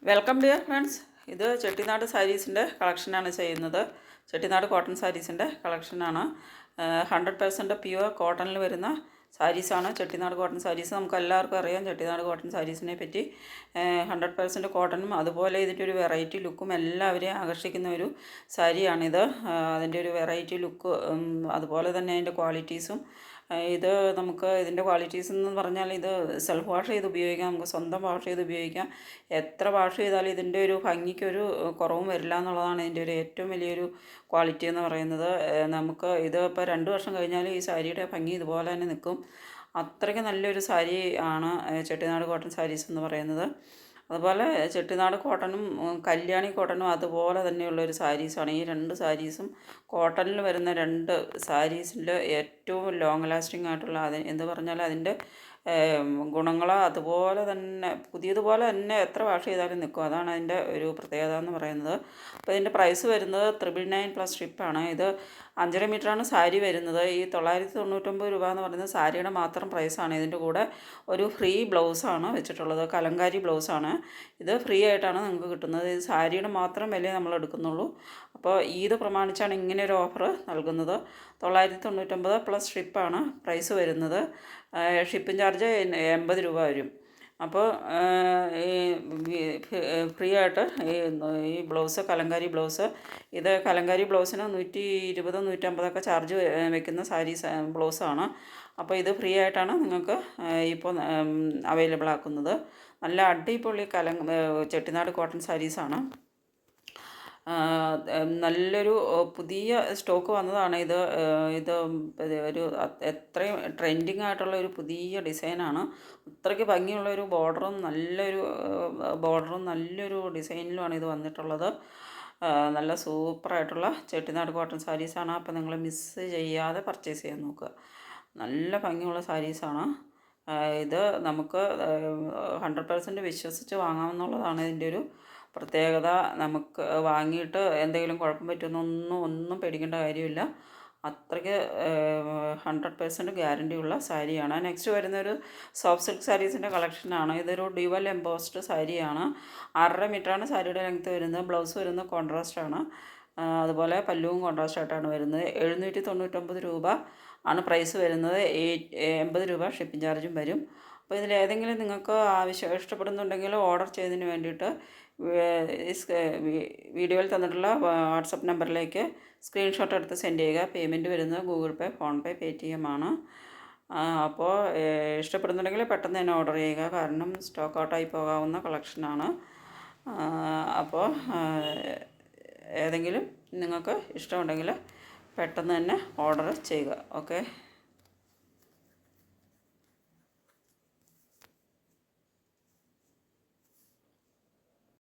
Welcome dear friends. ഇത് ചെട്ടിനാട് സാരീസിൻ്റെ കളക്ഷനാണ് ചെയ്യുന്നത്. ചെട്ടിനാട് കോട്ടൺ സാരീസിൻ്റെ കളക്ഷനാണ്. 100% പ്യുവർ കോട്ടണിൽ വരുന്ന സാരീസാണ് ചെട്ടിനാട് കോട്ടൺ സാരീസ്. നമുക്ക് എല്ലാവർക്കും അറിയാം ചെട്ടിനാട് കോട്ടൺ സാരീസിനെ പറ്റി. 100% കോട്ടണും അതുപോലെ ഇതിൻ്റെ ഒരു വെറൈറ്റി ലുക്കും എല്ലാവരെയും ആകർഷിക്കുന്ന ഒരു സാരിയാണിത്. അതിൻ്റെ ഒരു വെറൈറ്റി ലുക്ക് അതുപോലെ തന്നെ അതിൻ്റെ ക്വാളിറ്റീസും ഇത് നമുക്ക് ഇതിൻ്റെ ക്വാളിറ്റീസ് എന്ന് പറഞ്ഞാൽ ഇത് സെൽഫ് വാഷ് ചെയ്ത് ഉപയോഗിക്കാം, നമുക്ക് സ്വന്തം വാഷ് ചെയ്ത് ഉപയോഗിക്കാം. എത്ര വാഷ് ചെയ്താലും ഇതിൻ്റെ ഒരു ഭംഗിക്കൊരു കുറവും വരില്ല എന്നുള്ളതാണ് ഇതിൻ്റെ ഒരു ഏറ്റവും വലിയൊരു ക്വാളിറ്റി എന്ന് പറയുന്നത്. നമുക്ക് ഇത് ഇപ്പോൾ 2 വർഷം കഴിഞ്ഞാലും ഈ സാരിയുടെ ഭംഗി ഇതുപോലെ തന്നെ നിൽക്കും. അത്രയ്ക്ക് നല്ലൊരു സാരി ആണ് ചെട്ടിനാട് കോട്ടൺ സാരീസ് എന്ന് പറയുന്നത്. അതുപോലെ ചെട്ടിനാട് കോട്ടണും കല്യാണി കോട്ടണും അതുപോലെ തന്നെയുള്ളൊരു സാരീസാണ്. ഈ 2 സാരീസും കോട്ടണിൽ വരുന്ന 2 സാരീസിൻ്റെ ഏറ്റവും ലോങ് ലാസ്റ്റിംഗ് ആയിട്ടുള്ള എന്ന് പറഞ്ഞാൽ അതിൻ്റെ ഗുണങ്ങൾ അതുപോലെ തന്നെ പുതിയതുപോലെ തന്നെ എത്ര വാഷ് ചെയ്താലും നിൽക്കും. അതാണ് അതിൻ്റെ ഒരു പ്രത്യേകത എന്ന് പറയുന്നത്. അപ്പോൾ ഇതിൻ്റെ പ്രൈസ് വരുന്നത് 999 പ്ലസ് ഷിപ്പാണ്. ഇത് 5.5 മീറ്ററാണ് സാരി വരുന്നത്. ഈ 999 രൂപ എന്ന് പറയുന്നത് സാരിയുടെ മാത്രം പ്രൈസാണ്. ഇതിൻ്റെ കൂടെ ഒരു ഫ്രീ ബ്ലൗസാണ് വെച്ചിട്ടുള്ളത്, കലങ്കാരി ബ്ലൗസാണ്. ഇത് ഫ്രീ ആയിട്ടാണ് നിങ്ങൾക്ക് കിട്ടുന്നത്. ഇത് സാരിയുടെ മാത്രം വിലയെ നമ്മൾ എടുക്കുന്നുള്ളൂ. അപ്പോൾ ഈദ് പ്രമാണിച്ചാണ് ഇങ്ങനെ ഒരു ഓഫർ നൽകുന്നത്. 999 പ്ലസ് ഷിപ്പാണ് പ്രൈസ് വരുന്നത്. ഷിപ്പിംഗ് ചാർജ് 80 രൂപ വരും. അപ്പോൾ ഫ്രീ ആയിട്ട് ഈ ബ്ലൗസ് കലങ്കാരി ബ്ലൗസ്, ഇത് കലങ്കാരി ബ്ലൗസിന് 120 150 ചാർജ് വെക്കുന്ന ബ്ലൗസാണ്. അപ്പോൾ ഇത് ഫ്രീ ആയിട്ടാണ് നിങ്ങൾക്ക് ഇപ്പോൾ അവൈലബിൾ ആക്കുന്നത്. നല്ല അടിപൊളി ചെട്ടിനാട് കോട്ടൺ സാരീസാണ്. നല്ലൊരു പുതിയ സ്റ്റോക്ക് വന്നതാണ് ഇത്. ഇത് ഒരു എത്രയും ട്രെൻഡിങ് ആയിട്ടുള്ള ഒരു പുതിയ ഡിസൈനാണ്. അത്രയ്ക്ക് ഭംഗിയുള്ള ഒരു ബോർഡറും നല്ലൊരു ഡിസൈനിലുമാണ് ഇത് വന്നിട്ടുള്ളത്. നല്ല സൂപ്പറായിട്ടുള്ള ചെട്ടിനാട് കോട്ടൺ സാരീസാണ്. അപ്പോൾ നിങ്ങൾ മിസ്സ് ചെയ്യാതെ പർച്ചേസ് ചെയ്യാൻ നോക്കുക. നല്ല ഭംഗിയുള്ള സാരീസാണ്. ഇത് നമുക്ക് 100% വിശ്വസിച്ച് വാങ്ങാമെന്നുള്ളതാണ് ഇതിൻ്റെ ഒരു പ്രത്യേകത. നമുക്ക് വാങ്ങിയിട്ട് എന്തെങ്കിലും കുഴപ്പം പറ്റുമെന്നൊന്നും പേടിക്കേണ്ട കാര്യമില്ല. അത്രയ്ക്ക് 100% ഗ്യാരണ്ടി ഉള്ള സാരിയാണ്. നെക്സ്റ്റ് വരുന്നൊരു സോഫ്റ്റ് സിൽക്ക് സാരീസിൻ്റെ കളക്ഷനാണ്. ഇതൊരു ഡ്യുവൽ എംബോസ്ഡ് സാരിയാണ്. 6.5 മീറ്ററാണ് സാരിയുടെ ലെങ്ത്ത് വരുന്നത്. ബ്ലൗസ് വരുന്നത് കോൺട്രാസ്റ്റാണ്. അതുപോലെ പല്ലുവും കോൺട്രാസ്റ്റ് ആയിട്ടാണ് വരുന്നത്. 799 രൂപ ആണ് പ്രൈസ് വരുന്നത്. 80 രൂപ ഷിപ്പിംഗ് ചാർജും വരും. അപ്പോൾ ഇതിലേതെങ്കിലും നിങ്ങൾക്ക് ഇഷ്ടപ്പെടുന്നുണ്ടെങ്കിൽ ഓർഡർ ചെയ്തതിന് വേണ്ടിയിട്ട് വീഡിയോയിൽ തന്നിട്ടുള്ള വാട്സപ്പ് നമ്പറിലേക്ക് സ്ക്രീൻഷോട്ട് എടുത്ത് സെൻഡ് ചെയ്യുക. പേയ്മെൻറ്റ് വരുന്നത് ഗൂഗിൾ പേ, ഫോൺ പേ, പേടിഎം ആണ്. അപ്പോൾ ഇഷ്ടപ്പെടുന്നുണ്ടെങ്കിൽ പെട്ടെന്ന് തന്നെ ഓർഡർ ചെയ്യുക, കാരണം സ്റ്റോക്ക് ഔട്ടായി പോകാവുന്ന കളക്ഷനാണ്. അപ്പോൾ ഏതെങ്കിലും നിങ്ങൾക്ക് ഇഷ്ടമുണ്ടെങ്കിൽ പെട്ടെന്ന് തന്നെ ഓർഡർ ചെയ്യുക. ഓക്കെ.